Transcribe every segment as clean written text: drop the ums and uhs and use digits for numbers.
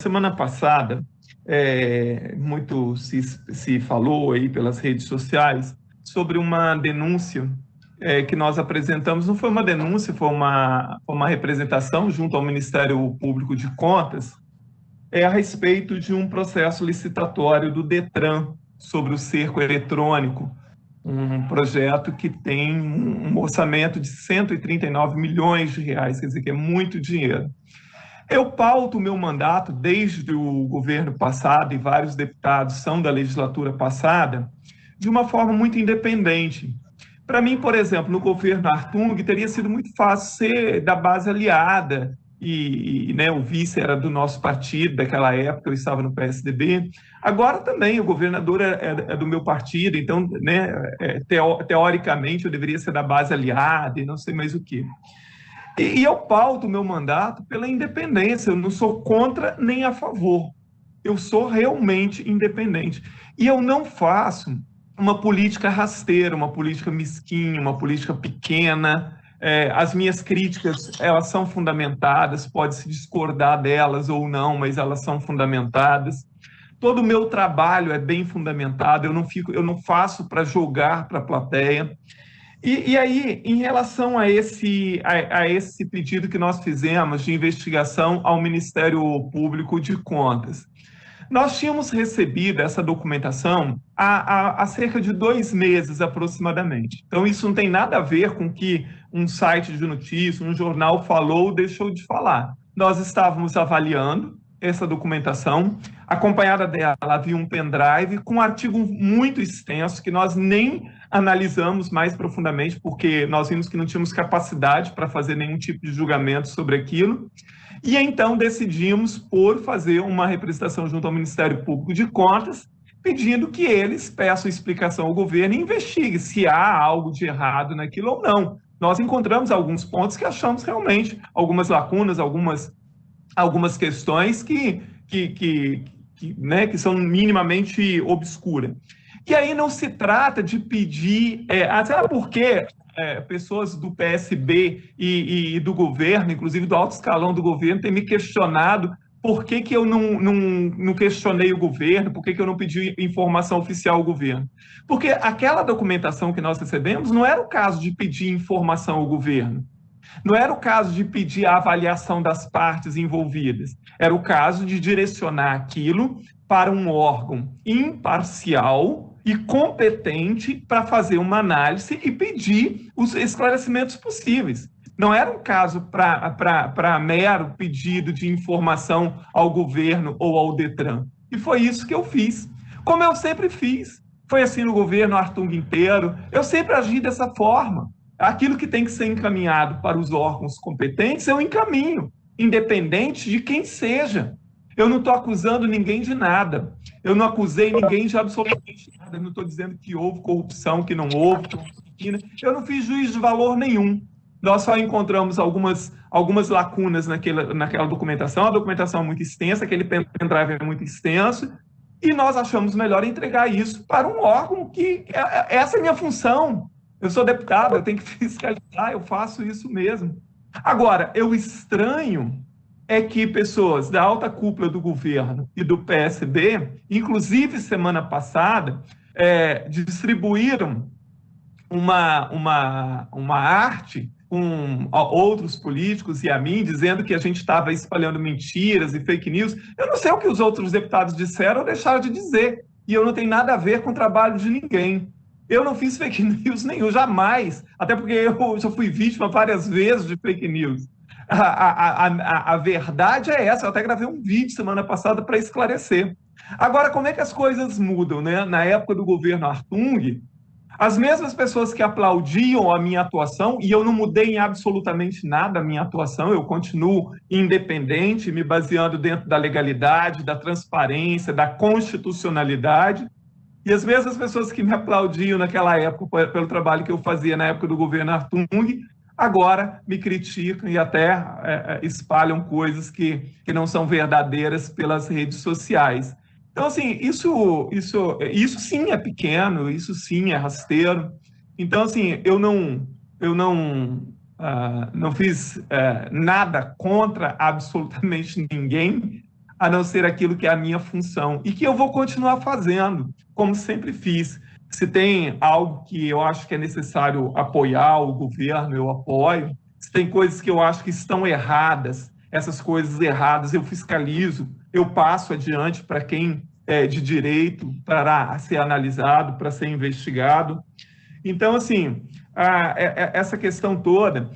Semana passada, muito se falou aí pelas redes sociais sobre uma denúncia que nós apresentamos. Não foi uma denúncia, foi uma representação junto ao Ministério Público de Contas, a respeito de um processo licitatório do Detran sobre o cerco eletrônico, um projeto que tem um orçamento de 139 milhões de reais, quer dizer que é muito dinheiro. Eu pauto o meu mandato desde o governo passado, e vários deputados são da legislatura passada, de uma forma muito independente. Para mim, por exemplo, no governo Artung, teria sido muito fácil ser da base aliada, né, o vice era do nosso partido, daquela época eu estava no PSDB. Agora também o governador é do meu partido, então, né, teoricamente eu deveria ser da base aliada e não sei mais o quê. E eu pauto o meu mandato pela independência, eu não sou contra nem a favor. Eu sou realmente independente. E eu não faço uma política rasteira, uma política mesquinha, uma política pequena. As minhas críticas, elas são fundamentadas, pode-se discordar delas ou não, mas elas são fundamentadas. Todo o meu trabalho é bem fundamentado, eu não faço para jogar para a plateia. E aí, em relação a esse pedido que nós fizemos de investigação ao Ministério Público de Contas, nós tínhamos recebido essa documentação há cerca de 2 meses aproximadamente. Então, isso não tem nada a ver com o que um site de notícias, um jornal falou ou deixou de falar. Nós estávamos avaliando essa documentação, acompanhada dela havia um pendrive com um artigo muito extenso que nós nem analisamos mais profundamente, porque nós vimos que não tínhamos capacidade para fazer nenhum tipo de julgamento sobre aquilo. E então decidimos por fazer uma representação junto ao Ministério Público de Contas, pedindo que eles peçam explicação ao governo e investiguem se há algo de errado naquilo ou não. Nós encontramos alguns pontos que achamos realmente algumas lacunas, algumas questões né, que são minimamente obscuras. E aí não se trata de pedir, sabe por quê? Pessoas do PSB e do governo, inclusive do alto escalão do governo, têm me questionado por que eu não questionei o governo, por que eu não pedi informação oficial ao governo. Porque aquela documentação que nós recebemos não era o caso de pedir informação ao governo. Não era o caso de pedir a avaliação das partes envolvidas, era o caso de direcionar aquilo para um órgão imparcial e competente para fazer uma análise e pedir os esclarecimentos possíveis. Não era um caso para mero pedido de informação ao governo ou ao Detran. E foi isso que eu fiz, como eu sempre fiz. Foi assim no governo Artung inteiro, eu sempre agi dessa forma. Aquilo que tem que ser encaminhado para os órgãos competentes, eu encaminho, independente de quem seja. Eu não estou acusando ninguém de nada. Eu não acusei ninguém de absolutamente nada. Eu não estou dizendo que houve corrupção, que não houve. Eu não fiz juízo de valor nenhum. Nós só encontramos algumas lacunas naquela documentação. A documentação é muito extensa, aquele pendrive é muito extenso, e nós achamos melhor entregar isso para um órgão que... Essa é a minha função. Eu sou deputado, eu tenho que fiscalizar, eu faço isso mesmo. Agora, eu estranho é que pessoas da alta cúpula do governo e do PSB, inclusive semana passada, distribuíram uma arte com outros políticos e a mim, dizendo que a gente estava espalhando mentiras e fake news. Eu não sei o que os outros deputados disseram ou deixaram de dizer, e eu não tenho nada a ver com o trabalho de ninguém. Eu não fiz fake news nenhum, jamais, até porque eu já fui vítima várias vezes de fake news. A verdade é essa, eu até gravei um vídeo semana passada para esclarecer. Agora, como é que as coisas mudam, né? Na época do governo Artung, as mesmas pessoas que aplaudiam a minha atuação, e eu não mudei em absolutamente nada a minha atuação, eu continuo independente, me baseando dentro da legalidade, da transparência, da constitucionalidade, e as mesmas pessoas que me aplaudiam naquela época pelo trabalho que eu fazia na época do governo Artung, agora me criticam e até espalham coisas que não são verdadeiras pelas redes sociais. Então, assim, isso sim é pequeno, isso sim é rasteiro. Então, assim, eu não fiz nada contra absolutamente ninguém. a não ser aquilo que é a minha função, e que eu vou continuar fazendo, como sempre fiz. Se tem algo que eu acho que é necessário apoiar o governo, eu apoio. Se tem coisas que eu acho que estão erradas, essas coisas erradas eu fiscalizo, eu passo adiante para quem é de direito, para ser analisado, para ser investigado. Então, assim, essa questão toda,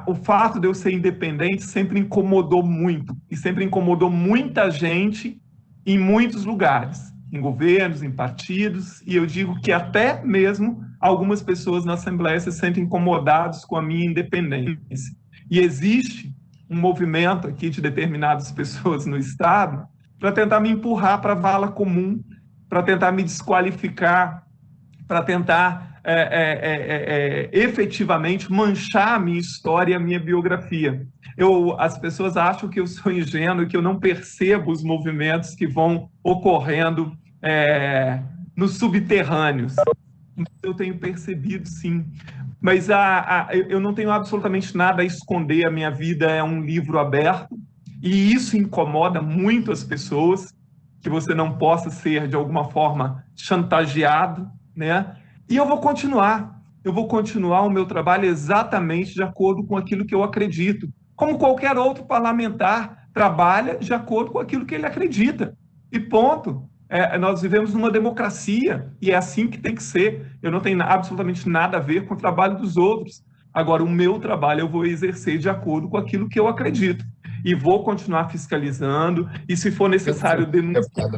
o fato de eu ser independente sempre incomodou muito, e sempre incomodou muita gente em muitos lugares, em governos, em partidos, e eu digo que até mesmo algumas pessoas na Assembleia se sentem incomodados com a minha independência. E existe um movimento aqui de determinadas pessoas no Estado para tentar me empurrar para a vala comum, para tentar me desqualificar, para tentar efetivamente manchar a minha história e a minha biografia. As pessoas acham que eu sou ingênuo e que eu não percebo os movimentos que vão ocorrendo nos subterrâneos. Eu tenho percebido, sim. Mas eu não tenho absolutamente nada a esconder, a minha vida é um livro aberto, e isso incomoda muito as pessoas, que você não possa ser, de alguma forma, chantageado, né? E eu vou continuar o meu trabalho exatamente de acordo com aquilo que eu acredito, como qualquer outro parlamentar trabalha de acordo com aquilo que ele acredita, e ponto. Nós vivemos numa democracia, e é assim que tem que ser. Eu não tenho absolutamente nada a ver com o trabalho dos outros. Agora, o meu trabalho eu vou exercer de acordo com aquilo que eu acredito. E vou continuar fiscalizando, e se for necessário denunciar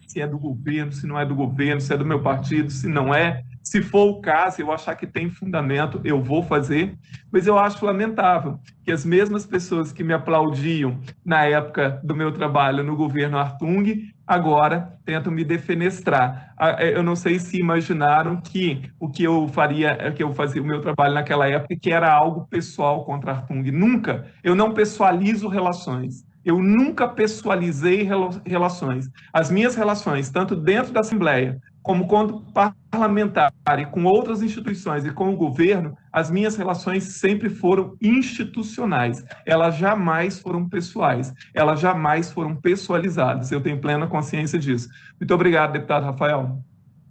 se é do governo, se não é do governo, se é do meu partido, se não é. Se for o caso, eu achar que tem fundamento, eu vou fazer. Mas eu acho lamentável que as mesmas pessoas que me aplaudiam na época do meu trabalho no governo Hartung, agora tentam me defenestrar. Eu não sei se imaginaram que o que eu fazia o meu trabalho naquela época, que era algo pessoal contra Hartung. Nunca. Eu não pessoalizo relações. Eu nunca pessoalizei relações. As minhas relações, tanto dentro da Assembleia, como quando parlamentar e com outras instituições e com o governo, as minhas relações sempre foram institucionais. Elas jamais foram pessoais. Elas jamais foram pessoalizadas. Eu tenho plena consciência disso. Muito obrigado, deputado Rafael.